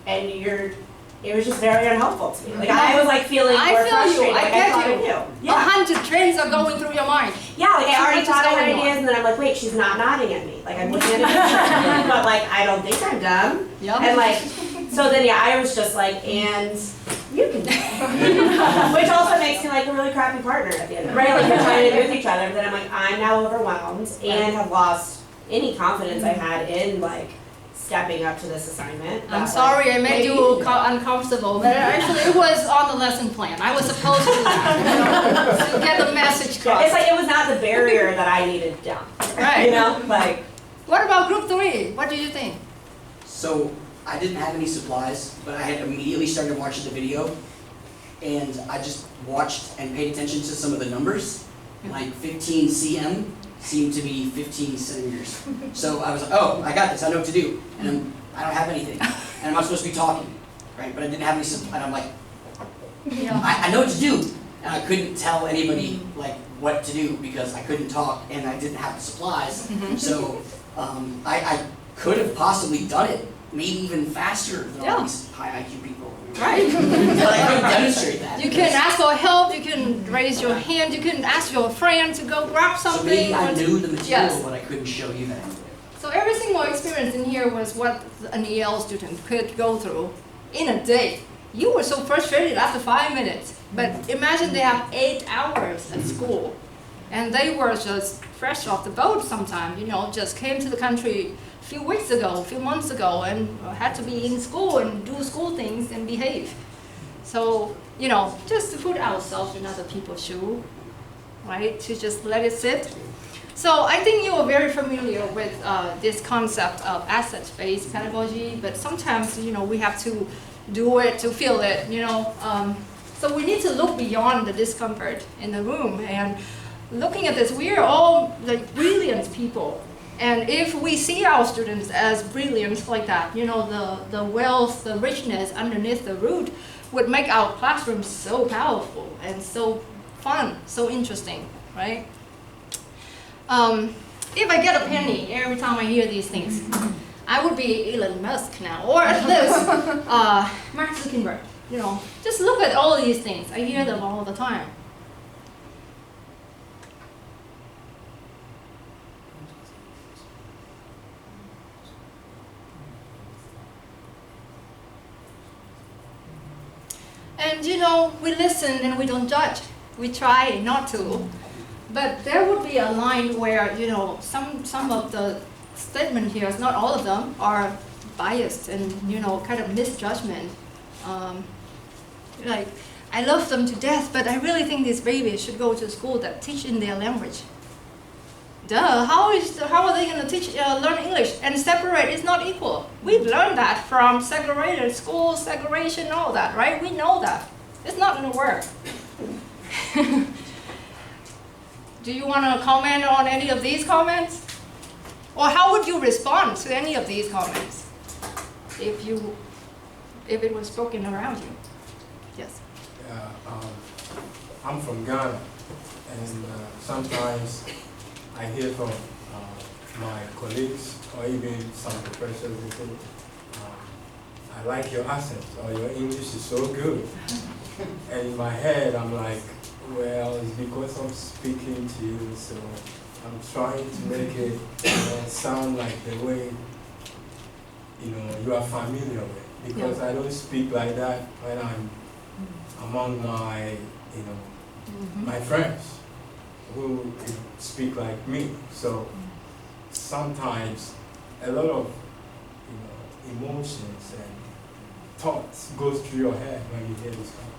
and it was just very unhelpful to me. Like I was like feeling more frustrated. I get you. Yeah. 100 trains are going through your mind. Yeah, like I already thought I had ideas, and then I'm like, wait, she's not nodding at me. Like I'm looking at the picture, but like I don't think I'm dumb. Yep. And like, so then yeah, I was just like, and you can do it. Which also makes me like a really crappy partner at the end of it. Right? Like we're trying to do with each other, but then I'm like, I'm now overwhelmed and have lost any confidence I had in like stepping up to this assignment. I'm that, sorry I made maybe- you uncomfortable, but actually it was on the lesson plan. I was supposed to do that, to get the message across. It's like it was not the barrier that I needed down. Right. You know, like. What about group 3? What do you think? So I didn't have any supplies, but I had immediately started watching the video, and I just watched and paid attention to some of the numbers. Like 15 cm seemed to be 15 centimeters. So I was like, oh, I got this, I know what to do. And I don't have anything. And I'm not supposed to be talking, right? But I didn't have any supplies, and I'm like, Yeah. I know what to do. And I couldn't tell anybody like what to do because I couldn't talk and I didn't have the supplies. So I could have possibly done it, maybe even faster than all these high IQ people. Right. But I couldn't demonstrate that. You can ask for help, you can raise your hand, you can ask your friend to go grab So something. maybe I knew the material, Yes. but I couldn't show you that. So every single experience in here was what an EL student could go through in a day. You were so frustrated after 5 minutes, but imagine they have 8 hours at school. And they were just fresh off the boat sometime, you know, just came to the country a few weeks ago, a few months ago, and had to be in school and do school things and behave. So, you know, just to put ourselves in other people's shoes, right, to just let it sit. So I think you are very familiar with this concept of asset-based pedagogy, but sometimes, you know, we have to do it to feel it, you know. So we need to look beyond the discomfort in the room. And looking at this, we are all like brilliant people. And if we see our students as brilliant like that, you know, the wealth, the richness underneath the root would make our classroom so powerful and so fun, so interesting, right? If I get a penny every time I hear these things, I would be Elon Musk now, or at least Mark Zuckerberg. You know, just look at all these things. I hear them all the time. And you know, we listen and we don't judge. We try not to. But there would be a line where, you know, some of the statements here, not all of them, are biased and, you know, kind of misjudgment. Like, I love them to death, but I really think these babies should go to school that teach in their language. Duh, how are they going to learn English? And separate is not equal. We've learned that from segregated schools, segregation, all that, right? We know that. It's not going to work. Do you want to comment on any of these comments? Or how would you respond to any of these comments if it was spoken around you? Yes. I'm from Ghana, and sometimes I hear from my colleagues or even some professors, they say, I like your accent, or your English is so good. And in my head, I'm like, well, it's because I'm speaking to you, so I'm trying to make it sound like the way you are familiar with. Because I don't speak like that when I'm among my my friends who speak like me. So sometimes a lot of emotions and thoughts goes through your head when you hear this kind of.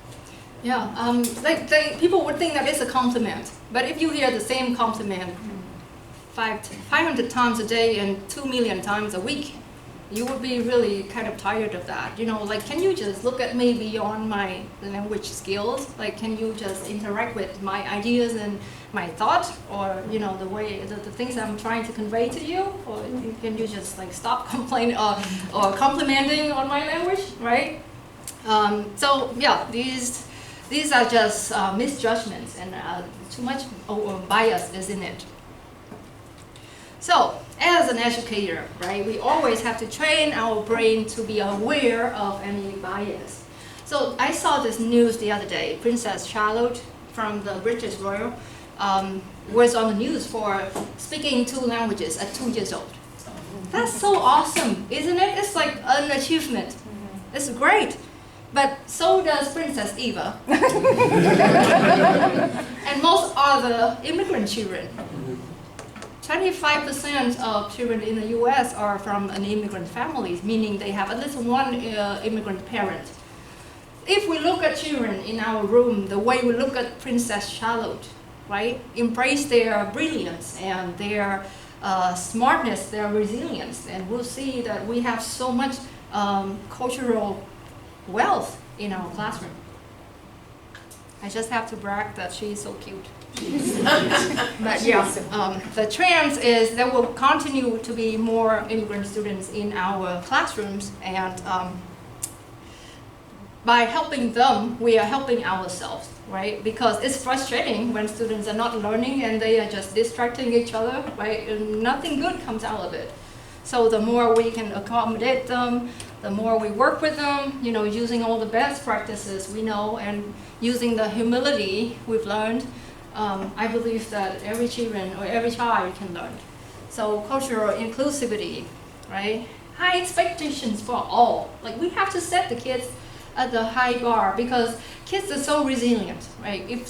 Yeah, people would think that it's a compliment, but if you hear the same compliment 500 times a day and 2 million times a week, you would be really kind of tired of that. You know, like, can you just look at me beyond my language skills? Like, can you just interact with my ideas and my thought, or the way the things I'm trying to convey to you, or can you just like stop complaining or complimenting on my language, right? So yeah, these are just misjudgments, and too much bias is in it. So, as an educator, right, we always have to train our brain to be aware of any bias. So I saw this news the other day. Princess Charlotte from the British Royal was on the news for speaking 2 languages at 2 years old. That's so awesome, isn't it? It's like an achievement. It's great. But so does Princess Eva. And most other immigrant children. 25% of children in the US are from an immigrant families, meaning they have at least one immigrant parent. If we look at children in our room, the way we look at Princess Charlotte, right? Embrace their brilliance and their smartness, their resilience, and we'll see that we have so much cultural wealth in our classroom. I just have to brag that she's so cute. But yeah, the trend is there will continue to be more immigrant students in our classrooms, and by helping them, we are helping ourselves, right? Because it's frustrating when students are not learning and they are just distracting each other, right? And nothing good comes out of it. So the more we can accommodate them, the more we work with them, you know, using all the best practices we know and using the humility we've learned, I believe that every child can learn. So cultural inclusivity, right? High expectations for all. Like, we have to set the kids at the high bar because kids are so resilient, right? If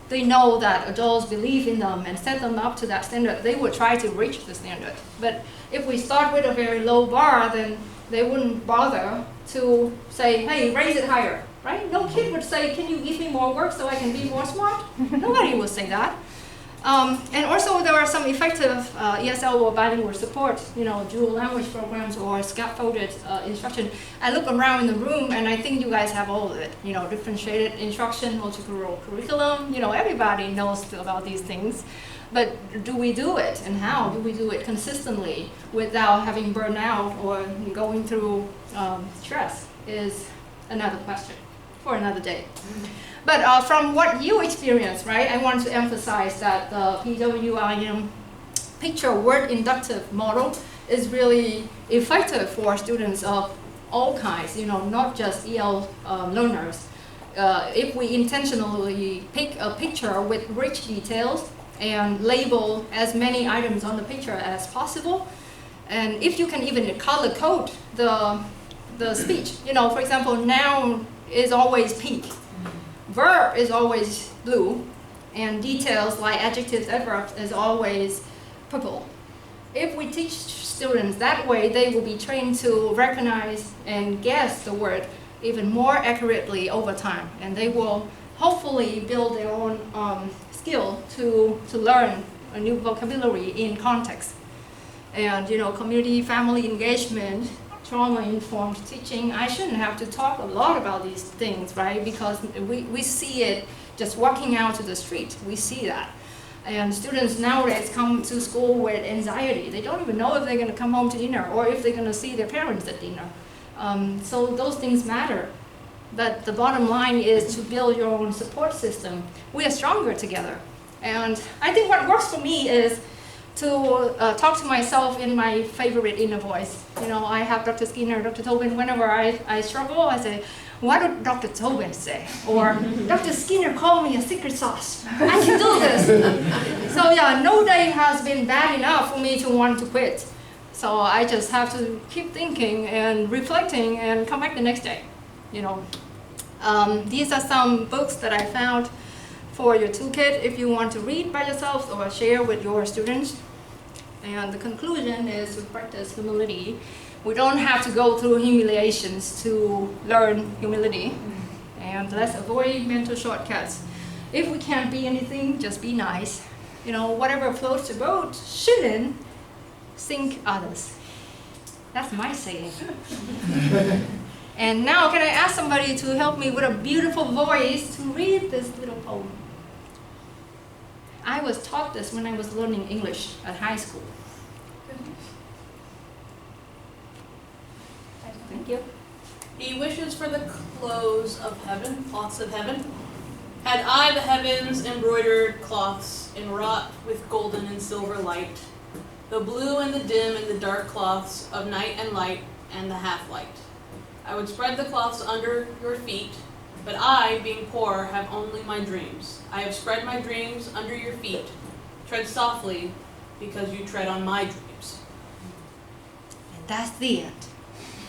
they know that adults believe in them and set them up to that standard, they will try to reach the standard. But if we start with a very low bar, then they wouldn't bother to say, hey, raise it higher, right? No kid would say, can you give me more work so I can be more smart? Nobody would say that. And also there are some effective ESL or bilingual support, you know, dual language programs or scaffolded instruction. I look around in the room and I think you guys have all of it, you know, differentiated instruction, multicultural curriculum, you know, everybody knows about these things. But do we do it, and how do we do it consistently without having burnout or going through stress is another question for another day. But from what you experience, right, I want to emphasize that the PWIM picture word inductive model is really effective for students of all kinds, you know, not just EL learners. If we intentionally pick a picture with rich details and label as many items on the picture as possible, and if you can even color code the speech, you know, for example, noun is always pink, verb is always blue, and details like adjectives, adverbs is always purple. If we teach students that way, they will be trained to recognize and guess the word even more accurately over time, and they will hopefully build their own skill to learn a new vocabulary in context. And, you know, community, family engagement, trauma-informed teaching, I shouldn't have to talk a lot about these things, right? Because we see it just walking out to the street, we see that. And students nowadays come to school with anxiety. They don't even know if they're gonna come home to dinner or if they're gonna see their parents at dinner. So those things matter. But the bottom line is to build your own support system. We are stronger together. And I think what works for me is to talk to myself in my favorite inner voice. You know, I have Dr. Skinner, Dr. Tobin. Whenever I struggle, I say, what did Dr. Tobin say? Or Dr. Skinner called me a secret sauce. I can do this. So yeah, no day has been bad enough for me to want to quit. So I just have to keep thinking and reflecting and come back the next day. You know, these are some books that I found for your toolkit if you want to read by yourself or share with your students. And the conclusion is to practice humility. We don't have to go through humiliations to learn humility. And let's avoid mental shortcuts. If we can't be anything, just be nice. You know, whatever floats your boat shouldn't sink others. That's my saying. And now can I ask somebody to help me with a beautiful voice to read this little poem? I was taught this when I was learning English at high school. Thank you. He wishes for the clothes of heaven, cloths of heaven. Had I the heavens embroidered cloths enwrought with golden and silver light, the blue and the dim and the dark cloths of night and light and the half-light. I would spread the cloths under your feet, but I, being poor, have only my dreams. I have spread my dreams under your feet. Tread softly, because you tread on my dreams. And that's the end.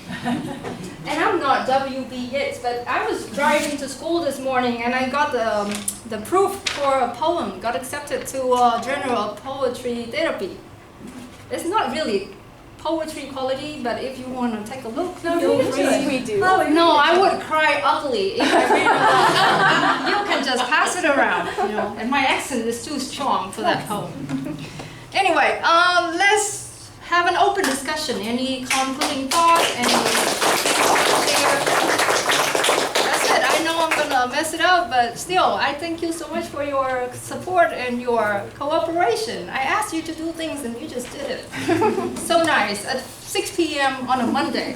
And I'm not W.B. Yeats, but I was driving to school this morning and I got the proof for a poem, got accepted to Journal of Poetry Therapy. It's not really poetry quality, but if you want to take a look, feel free. We do. No, I would cry ugly if I read it aloud. You can just pass it around, you know. And my accent is too strong for that poem. Anyway, let's have an open discussion. Any concluding thoughts? Any That's it. I know I'm gonna mess it up, but still, I thank you so much for your support and your cooperation. I asked you to do things and you just did it. So nice. At 6 p.m. on a Monday.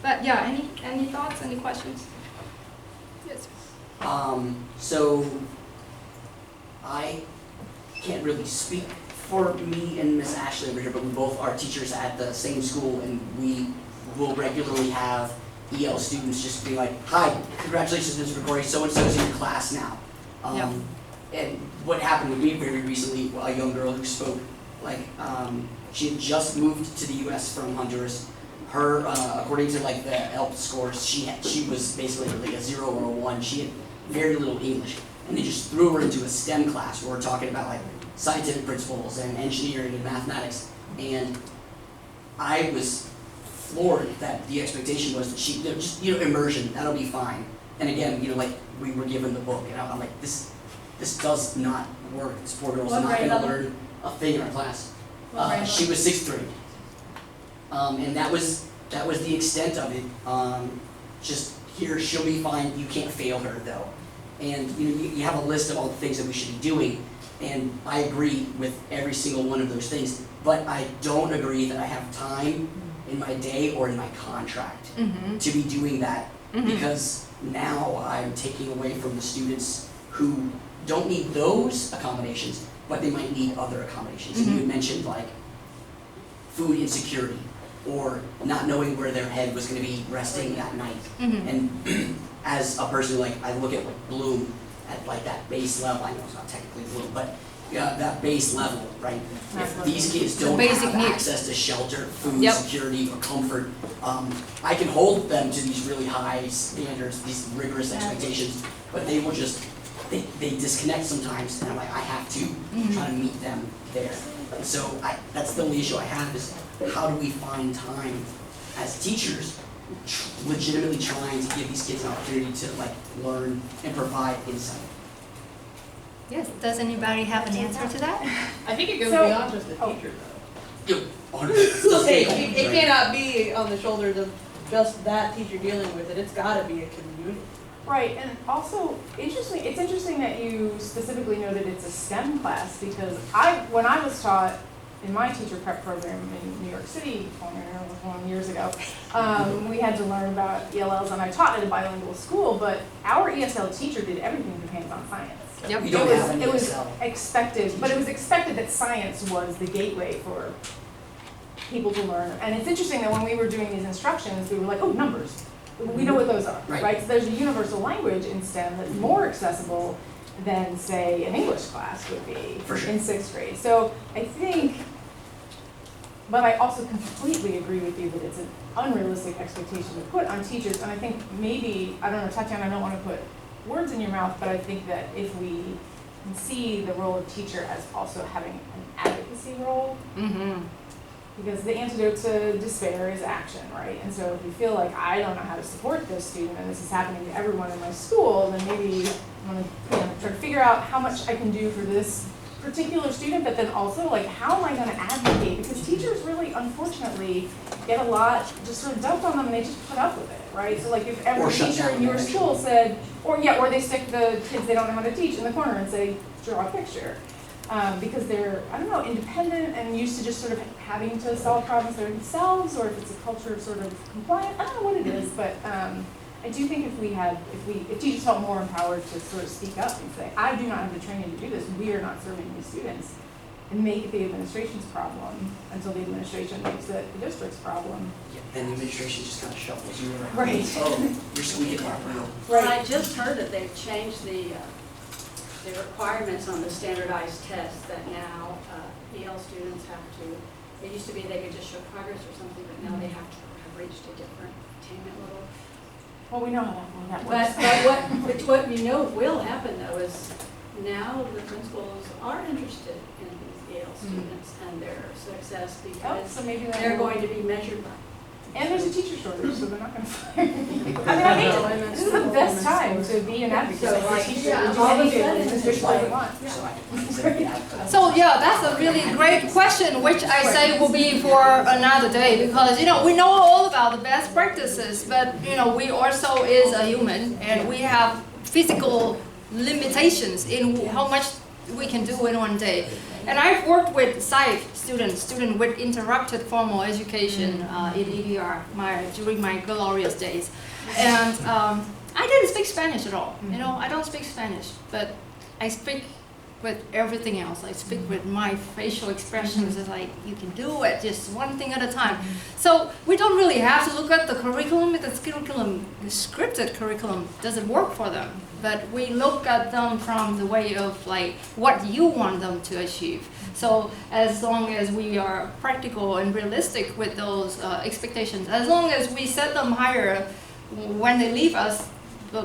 But yeah, any thoughts? Any questions? Yes. So I can't really speak for me and Miss Ashley over here, but we both are teachers at the same school, and we will regularly have EL students just be like, "Hi, congratulations, Mr. Corey, so-and-so's in your class now." And what happened with me very recently, a young girl who spoke, like, she had just moved to the U.S. from Honduras. Her, according to like the ELP scores, she was basically like a 0 or a 1. She had very little English, and they just threw her into a STEM class where we're talking about like scientific principles and engineering and mathematics, and I was floored that the expectation was that she just, immersion, that'll be fine. And again, like we were given the book, and I'm like, this does not work. This poor girl's not going to learn a thing in our class. She was 6th grade, and that was the extent of it. Just here, she'll be fine. You can't fail her though. And you have a list of all the things that we should be doing, and I agree with every single one of those things. But I don't agree that I have time in my day or in my contract to be doing that, because now I'm taking away from the students who don't need those accommodations, but they might need other accommodations. And you had mentioned like food insecurity or not knowing where their head was going to be resting that night. And as a person, like I look at Bloom at like that base level. I know it's not technically Bloom, but that base level, right? If these kids don't have access to shelter, food, security, or comfort, I can hold them to these really high standards, these rigorous expectations, but they will just, they disconnect sometimes, and I'm like, I have to try to meet them there. So that's the only issue I have is how do we find time as teachers legitimately trying to give these kids an opportunity to like learn and provide insight. Yes, does anybody have an answer to that? I think it goes beyond just the teacher though. It cannot be on the shoulders of just that teacher dealing with it. It's gotta be a community. Right, and also it's interesting that you specifically noted it's a STEM class, because when I was taught in my teacher prep program in New York City, years ago, we had to learn about ELLs, and I taught at a bilingual school, but our ESL teacher did everything with hands-on science. We don't have an It was ESL. expected, but it was expected that science was the gateway for people to learn. And it's interesting that when we were doing these instructions, we were like, oh, numbers. We know what those are, right? So there's a universal language in STEM that's more accessible than, say, an English class would be in 6th grade. So I think, but I also completely agree with you that it's an unrealistic expectation to put on teachers. And I think maybe, I don't know, Tatiana, I don't want to put words in your mouth, but I think that if we can see the role of teacher as also having an advocacy role, because the antidote to despair is action, right? And so if you feel like I don't know how to support this student and this is happening to everyone in my school, then maybe I'm going to try to figure out how much I can do for this particular student, but then also like how am I going to advocate? Because teachers really, unfortunately, get a lot just sort of dumped on them and they just put up with it, right? So like if every teacher in your school said, or they stick the kids they don't know how to teach in the corner and say, draw a picture. Because they're, I don't know, independent and used to just sort of having to solve problems themselves, or if it's a culture of sort of compliant, I don't know what it is, but I do think if teachers felt more empowered to sort of speak up and say, I do not have the training to do this, we are not serving these students, and make it the administration's problem until the administration makes it the district's problem. Yeah, then the administration just kind of shuffles you around. Right. Oh, you're squeaking right now. Well, I just heard that they've changed the requirements on the standardized tests, that now EL students have to It used to be they could just show progress or something, but now they have to have reached a different attainment level. Well, we know how that But works. what we know will happen though is now the principals are interested in these Yale students and their success Oh, because so maybe that they're will- going to be measured by. And there's a teacher shortage, so they're not going to fire people. I mean, I hate it. This is the best time to be an advocate. So, Like, like, a teacher, yeah, do all of a anything sudden, the district doesn't want. So I can consider the outcome. So yeah, that's a really great question, which I say will be for another day because we know all about the best practices, but we also is a human and we have physical limitations in how much we can do in one day. And I've worked with SIFE students with interrupted formal education in EDR during my glorious days. And I didn't speak Spanish at all. I don't speak Spanish, but I speak with everything else. I speak with my facial expressions. It's like, you can do it, just one thing at a time. So we don't really have to look at the curriculum, because the scripted curriculum doesn't work for them. But we look at them from the way of like what you want them to achieve. So as long as we are practical and realistic with those expectations, as long as we set them higher when they leave us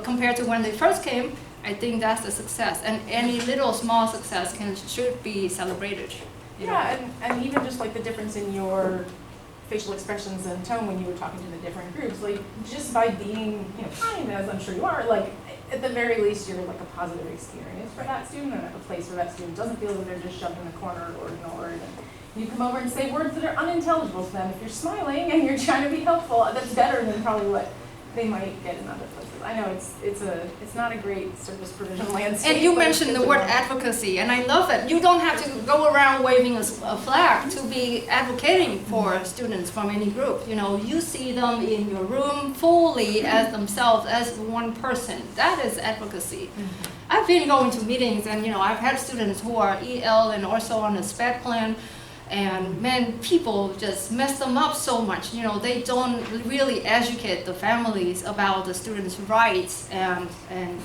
compared to when they first came, I think that's a success. And any little small success should be celebrated. Yeah, and even just like the difference in your facial expressions and tone when you were talking to the different groups, like just by being kind, as I'm sure you are, like at the very least you're like a positive experience for that student and a place where that student doesn't feel that they're just shoved in a corner or ignored. And you come over and say words that are unintelligible to them. If you're smiling and you're trying to be helpful, that's better than probably what they might get in other places. I know it's not a great service provision landscape. And you but mentioned the word advocacy, and I love it. You don't have to go around waving a flag to be advocating for students from any group. You see them in your room fully as themselves, as one person. That is advocacy. I've been going to meetings, and I've had students who are EL and also on a SPED plan. And man, people just mess them up so much. They don't really educate the families about the students' rights and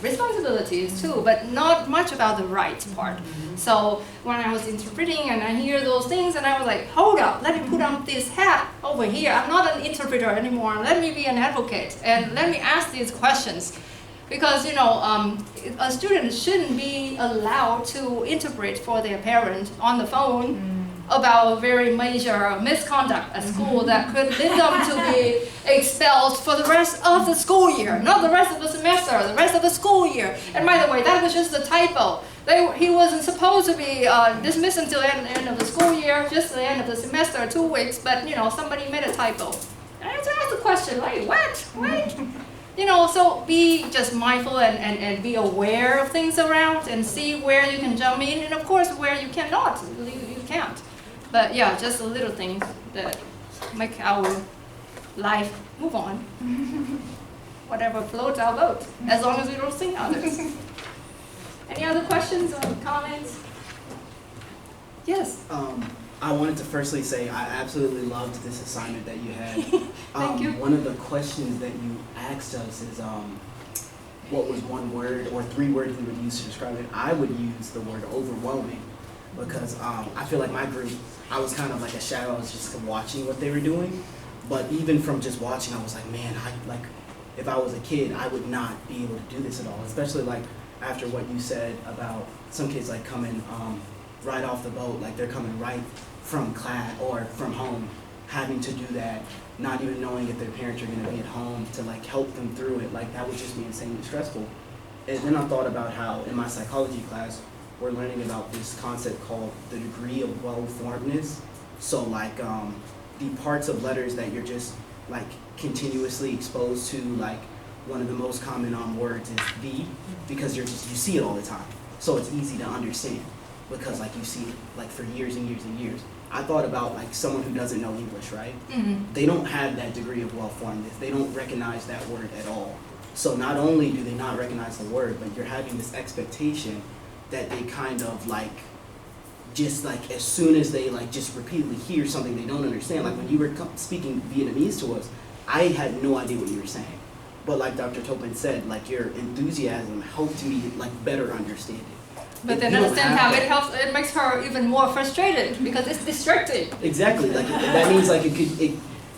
responsibilities too, but not much about the rights part. So when I was interpreting and I hear those things, and I was like, hold up, let me put on this hat over here. I'm not an interpreter anymore. Let me be an advocate and let me ask these questions. Because a student shouldn't be allowed to interpret for their parent on the phone about very major misconduct at school that could lead them to be expelled for the rest of the school year, not the rest of the semester, the rest of the school year. And by the way, that was just a typo. He wasn't supposed to be dismissed until the end of the school year, just the end of the semester, 2 weeks, but somebody made a typo. And I had to ask the question, like, what? Wait. So be just mindful and be aware of things around and see where you can jump in, and of course where you cannot, you can't. But yeah, just a little things that make our life move on. Whatever floats our boat, as long as we don't sing others. Any other questions or comments? Yes. I wanted to firstly say I absolutely loved this assignment that you had. Thank you. One of the questions that you asked us is what was one word or 3 words we would use to describe it. I would use the word overwhelming because I feel like my group, I was kind of like a shadow. I was just watching what they were doing. But even from just watching, I was like, man, if I was a kid, I would not be able to do this at all. Especially like after what you said about some kids like coming right off the boat, like they're coming right from class or from home, having to do that, not even knowing if their parents are going to be at home to like help them through it. Like that would just be insanely stressful. And then I thought about how in my psychology class, we're learning about this concept called the degree of well-formedness. So like the parts of letters that you're just like continuously exposed to, like one of the most common words is the, because you see it all the time. So it's easy to understand because like you see it like for years and years and years. I thought about like someone who doesn't know English, right? They don't have that degree of well-formedness. They don't recognize that word at all. So not only do they not recognize the word, but you're having this expectation that they kind of like, just like as soon as they like just repeatedly hear something they don't understand, like when you were speaking Vietnamese to us, I had no idea what you were saying. But like Dr. Topin said, like your enthusiasm helped me like better understand it. But then you at don't the same have time, that. it makes her even more frustrated because it's distracting. Exactly, like that means like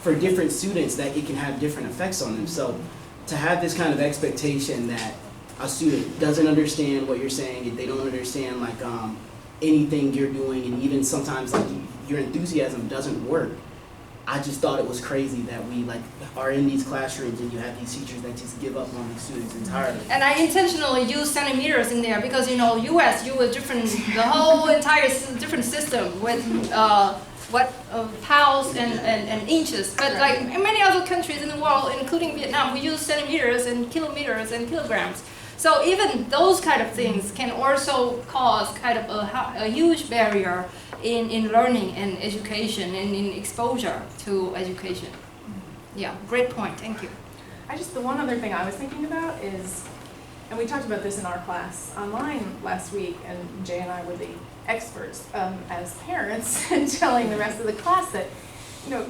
for different students that it can have different effects on them. So to have this kind of expectation that a student doesn't understand what you're saying, they don't understand like anything you're doing, and even sometimes like your enthusiasm doesn't work. I just thought it was crazy that we like are in these classrooms and you have these teachers that just give up on these students entirely. And I intentionally use centimeters in there because, you know, US, you were different, the whole entire different system with pounds and inches. But like in many other countries in the world, including Vietnam, we use centimeters and kilometers and kilograms. So even those kind of things can also cause kind of a huge barrier in learning and education and in exposure to education. Yeah, great point, thank you. The one other thing I was thinking about is, and we talked about this in our class online last week, and Jay and I were the experts as parents and telling the rest of the class that, you know,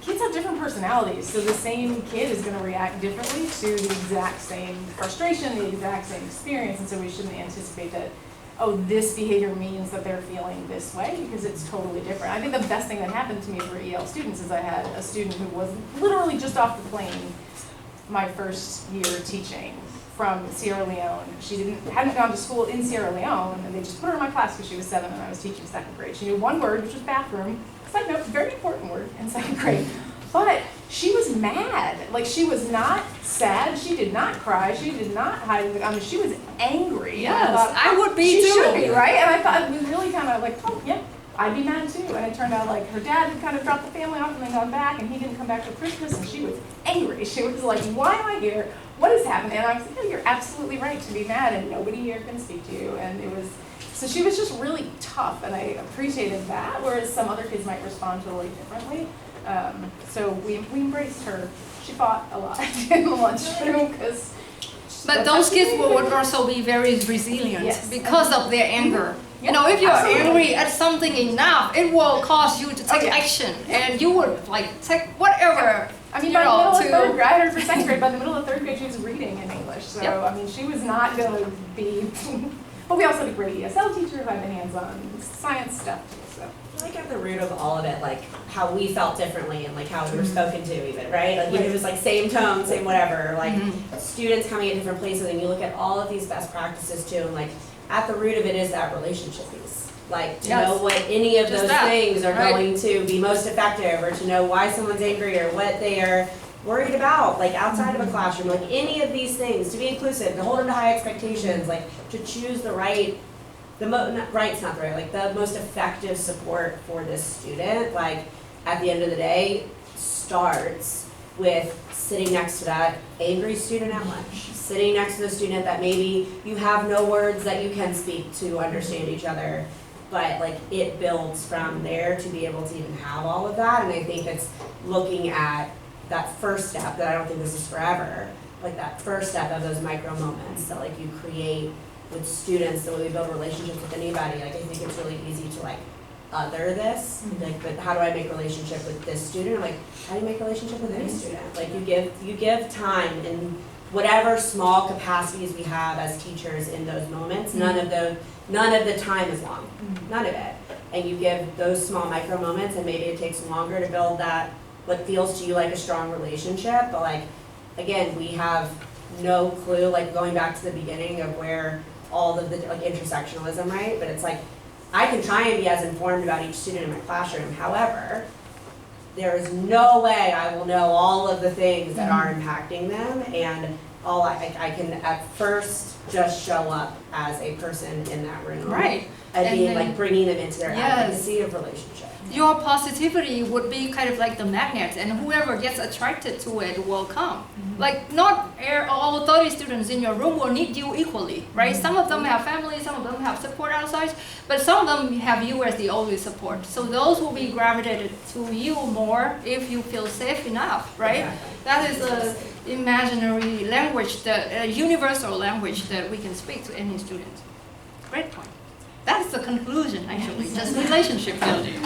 kids have different personalities, so the same kid is going to react differently to the exact same frustration, the exact same experience, and so we shouldn't anticipate that, oh, this behavior means that they're feeling this way, because it's totally different. I think the best thing that happened to me for EL students is I had a student who was literally just off the plane my first year teaching from Sierra Leone. She hadn't gone to school in Sierra Leone, and they just put her in my class because she was 7 and I was teaching 2nd grade. She knew one word, which was bathroom. Side note, very important word in 2nd grade. But she was mad. Like, she was not sad. She did not cry. She did not hide. I mean, she was angry. Yes, And I thought, I would be she too. should be, right? And I thought it was really kind of like, oh, yeah, I'd be mad too. And it turned out like her dad had kind of dropped the family off and then gone back, and he didn't come back for Christmas, and she was angry. She was like, why am I here? What is happening? And I was like, no, you're absolutely right to be mad, and nobody here can speak to you. And it was, so she was just really tough, and I appreciated that, whereas some other kids might respond totally differently. So we embraced her. She fought a lot in the lunchroom because. But those kids would also be very resilient because of their anger. You know, if you're angry at something enough, it will cause you to take action, and you would like take whatever. I mean, by the middle of 3rd grade, I heard for 2nd grade, by the middle of 3rd grade, she was reading in English. So, I mean, she was not going to be, but we also had a great ESL teacher who had the hands-on science stuff too, so. Like at the root of all of it, like how we felt differently and like how we were spoken to even, right? Like even if it was like same tone, same whatever, like students coming at different places, and you look at all of these best practices too, and like at the root of it is that relationship piece. Like to know what any of those things are going to be most effective, or to know why someone's angry or what they are worried about, like outside of a classroom, like any of these things, to be inclusive, to hold them to high expectations, like to choose the right, right's not the right, like the most effective support for this student, like at the end of the day, starts with sitting next to that angry student at lunch, sitting next to the student that maybe you have no words that you can speak to understand each other, but like it builds from there to be able to even have all of that. And I think it's looking at that first step, that I don't think this is forever, like that first step of those micro moments that like you create with students, the way we build relationships with anybody. Like I think it's really easy to like other this, like, but how do I make relationship with this student? Like, how do you make relationship with any student? Like you give time in whatever small capacities we have as teachers in those moments. None of the time is long, none of it. And you give those small micro moments, and maybe it takes longer to build that, what feels to you like a strong relationship. But like, again, we have no clue, like going back to the beginning of where all of the like intersectionalism, right? But it's like, I can try and be as informed about each student in my classroom. However, there is no way I will know all of the things that are impacting them, and all I can at first just show up as a person in that room, right? And being like bringing them into their advocacy of relationship. Your positivity would be kind of like the magnet, and whoever gets attracted to it will come. Like not all 30 students in your room will need you equally, right? Some of them have families, some of them have support outside, but some of them have you as the only support. So those will be gravitated to you more if you feel safe enough, right? That is a imaginary language, a universal language that we can speak to any student. Great point. That's the conclusion, actually, just relationship building.